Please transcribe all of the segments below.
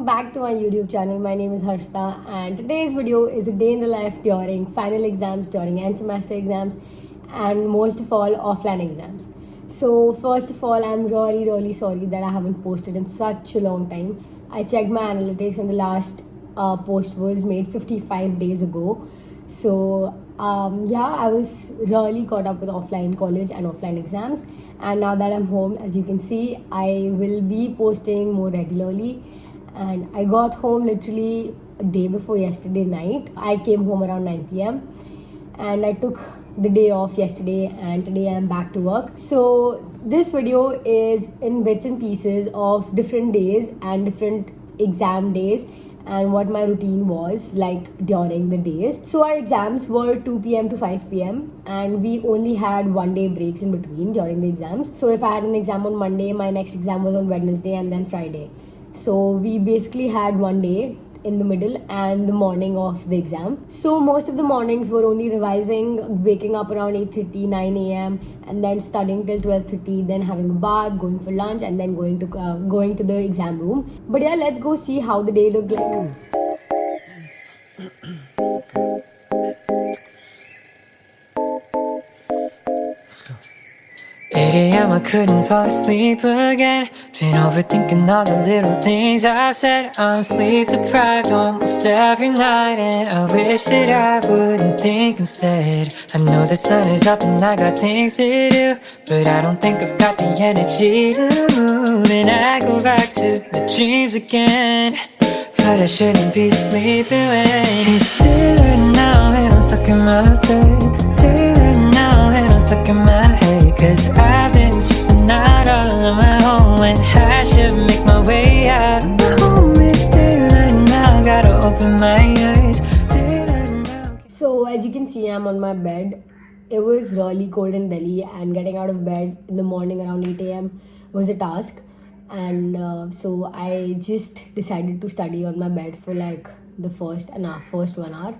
back to my YouTube channel. My name is Harshita and today's video is a day in the life during final exams, during end semester exams, and most of all offline exams. So first of all, I'm really sorry that I haven't posted in such a long time. I checked my analytics and the last post was made 55 days ago. So I was really caught up with offline college and offline exams, and now that I'm home, as you can see, I will be posting more regularly. And I got home literally a day before yesterday night. I came home around 9 p.m. and I took the day off yesterday, and today I'm back to work. So this video is in bits and pieces of different days and different exam days and what my routine was like during the days. So our exams were 2 p.m. to 5 p.m. and we only had 1 day breaks in between during the exams. So if I had an exam on Monday, my next exam was on Wednesday and then Friday. So we basically had 1 day in the middle and the morning of the exam. So most of the mornings were only revising, waking up around 8:30, 9 a.m. and then studying till 12:30, then having a bath, going for lunch, and then going to the exam room. But yeah, let's go see how the day looked like. 8 a.m. I couldn't fall asleep again. Been overthinking all the little things I've said. I'm sleep deprived almost every night, and I wish that I wouldn't think instead. I know the sun is up and I got things to do, but I don't think I've got the energy to move. And I go back to my dreams again, but I shouldn't be sleeping when it's still right now and I'm stuck in my bed. Daylight now and I'm stuck in my head, 'cause I've been stressing out all on my own when I should make my way out. My home is daylight now, gotta open my eyes. Daylight now. So as you can see, I'm on my bed. It was really cold in Delhi, and getting out of bed in the morning around 8 a.m. was a task. And so I just decided to study on my bed for like the first 1 hour.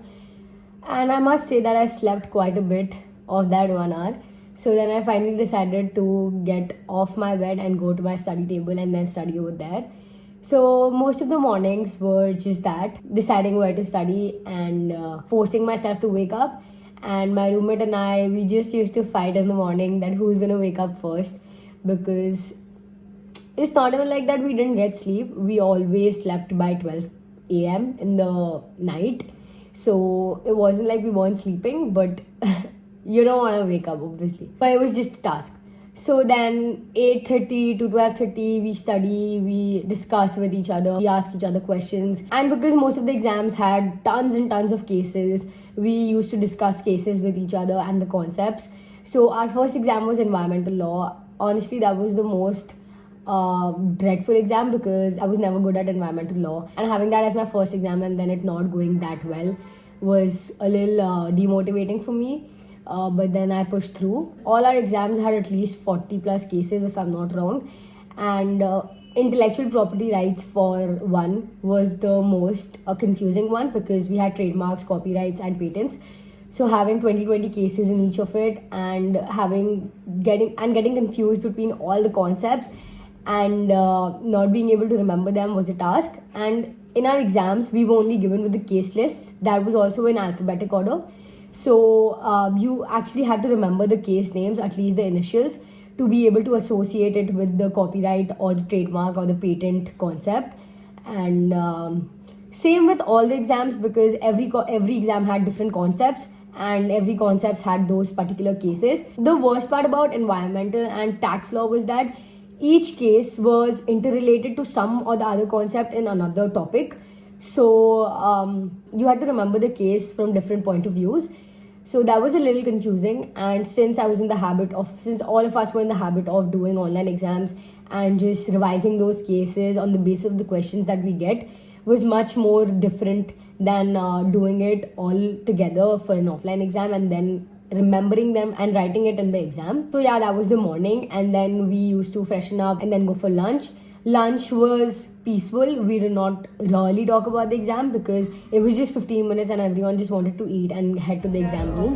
And I must say that I slept quite a bit of that 1 hour. So then I finally decided to get off my bed and go to my study table and then study over there. So most of the mornings were just that, deciding where to study and forcing myself to wake up. And my roommate and I, we just used to fight in the morning that who's gonna wake up first, because it's not even like that we didn't get sleep. We always slept by 12 a.m. in the night. So it wasn't like we weren't sleeping, but you don't want to wake up, obviously. But it was just a task. So then 8:30 to 12:30, we study, we discuss with each other, we ask each other questions. And because most of the exams had tons and tons of cases, we used to discuss cases with each other and the concepts. So our first exam was environmental law. Honestly, that was the most dreadful exam because I was never good at environmental law, and having that as my first exam and then it not going that well was a little demotivating for me. But then I pushed through. All our exams had at least 40 plus cases, if I'm not wrong. And intellectual property rights for one was the most confusing one, because we had trademarks, copyrights, and patents. So having 20 cases in each of it, and getting confused between all the concepts and not being able to remember them was a task. And in our exams, we were only given with the case lists. That was also in alphabetic order. So you actually had to remember the case names, at least the initials, to be able to associate it with the copyright or the trademark or the patent concept. And same with all the exams, because every exam had different concepts, and every concept had those particular cases. The worst part about environmental and tax law was that each case was interrelated to some or the other concept in another topic. So you had to remember the case from different point of views. So that was a little confusing. And since all of us were in the habit of doing online exams and just revising those cases on the basis of the questions that we get, was much more different than doing it all together for an offline exam and then remembering them and writing it in the exam. So yeah, that was the morning, and then we used to freshen up and then go for lunch. Lunch was peaceful. We did not really talk about the exam because it was just 15 minutes and everyone just wanted to eat and head to the exam room.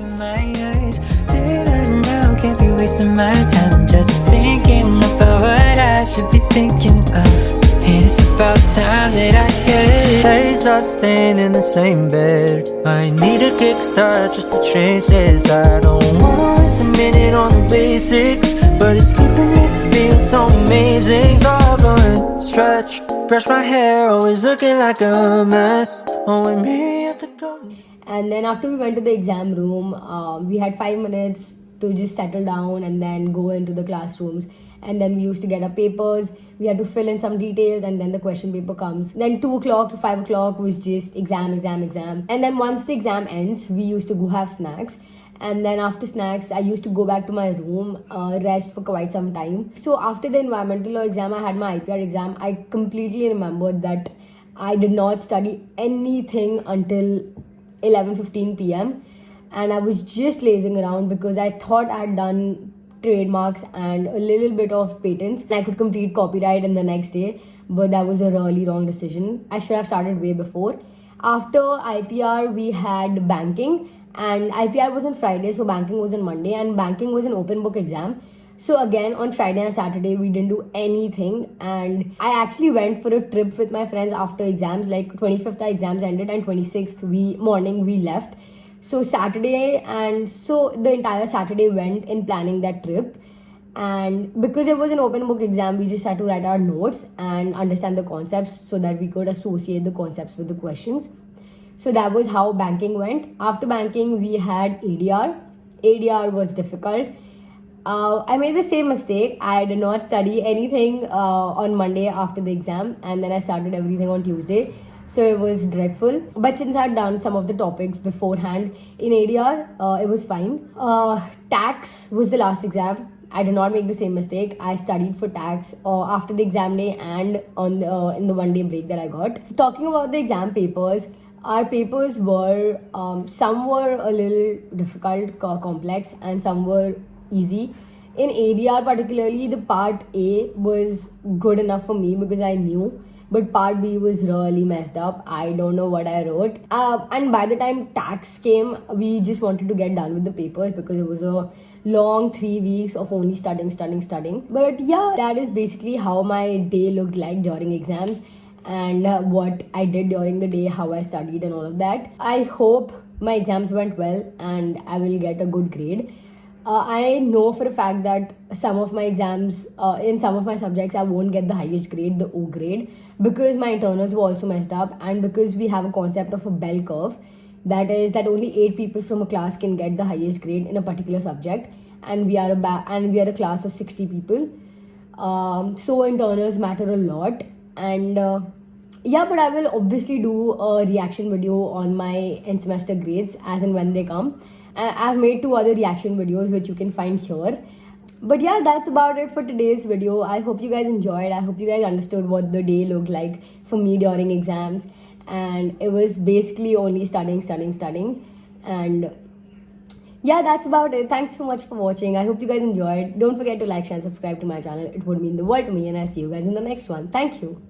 Can't be wasting my time just thinking about what I should be thinking of. And it's about time that I get. Hey, stop staying in the same bed. I need a kickstart just to change this. I don't wanna waste a minute on the basics, but it's keeping me feeling so amazing. Stop, run, stretch, brush my hair, always looking like a mess. Oh, and maybe I could go. And then after we went to the exam room, we had 5 minutes to just settle down and then go into the classrooms. And then we used to get our papers. We had to fill in some details, and then the question paper comes. Then 2 o'clock to 5 o'clock was just exam. And then once the exam ends, we used to go have snacks. And then after snacks, I used to go back to my room, rest for quite some time. So after the environmental law exam, I had my IPR exam. I completely remembered that I did not study anything until 11:15 p.m. and I was just lazing around because I thought I had done trademarks and a little bit of patents and I could complete copyright in the next day, but that was a really wrong decision. I should have started way before. After IPR, we had banking, and IPR was on Friday, so banking was on Monday, and banking was an open book exam. So again, on Friday and Saturday, we didn't do anything, and I actually went for a trip with my friends after exams. Like 25th, our exams ended, and 26th morning we left. So Saturday, and so the entire Saturday went in planning that trip. And because it was an open book exam, we just had to write our notes and understand the concepts so that we could associate the concepts with the questions. So that was how banking went. After banking, we had ADR. ADR was difficult. I made the same mistake. I did not study anything on Monday after the exam, and then I started everything on Tuesday. So it was dreadful. But since I had done some of the topics beforehand in ADR, it was fine. Tax was the last exam. I did not make the same mistake. I studied for tax after the exam day and in the 1 day break that I got. Talking about the exam papers, our papers were some were a little difficult, complex, and some were easy. In ADR particularly, the part A was good enough for me because I knew, but part B was really messed up. I don't know what I wrote. And by the time tax came, we just wanted to get done with the papers because it was a long 3 weeks of only studying. But yeah, that is basically how my day looked like during exams, and what I did during the day, how I studied and all of that. I hope my exams went well and I will get a good grade. I know for a fact that some of my exams, in some of my subjects, I won't get the highest grade, the O grade, because my internals were also messed up, and because we have a concept of a bell curve, that is that only 8 people from a class can get the highest grade in a particular subject, and we are a class of 60 people. So internals matter a lot, and yeah, but I will obviously do a reaction video on my end semester grades as and when they come. I've made 2 other reaction videos which you can find here. But yeah, that's about it for today's video. I hope you guys enjoyed. I hope you guys understood what the day looked like for me during exams. And it was basically only studying. And yeah, that's about it. Thanks so much for watching. I hope you guys enjoyed. Don't forget to like, share, and subscribe to my channel. It would mean the world to me, and I'll see you guys in the next one. Thank you.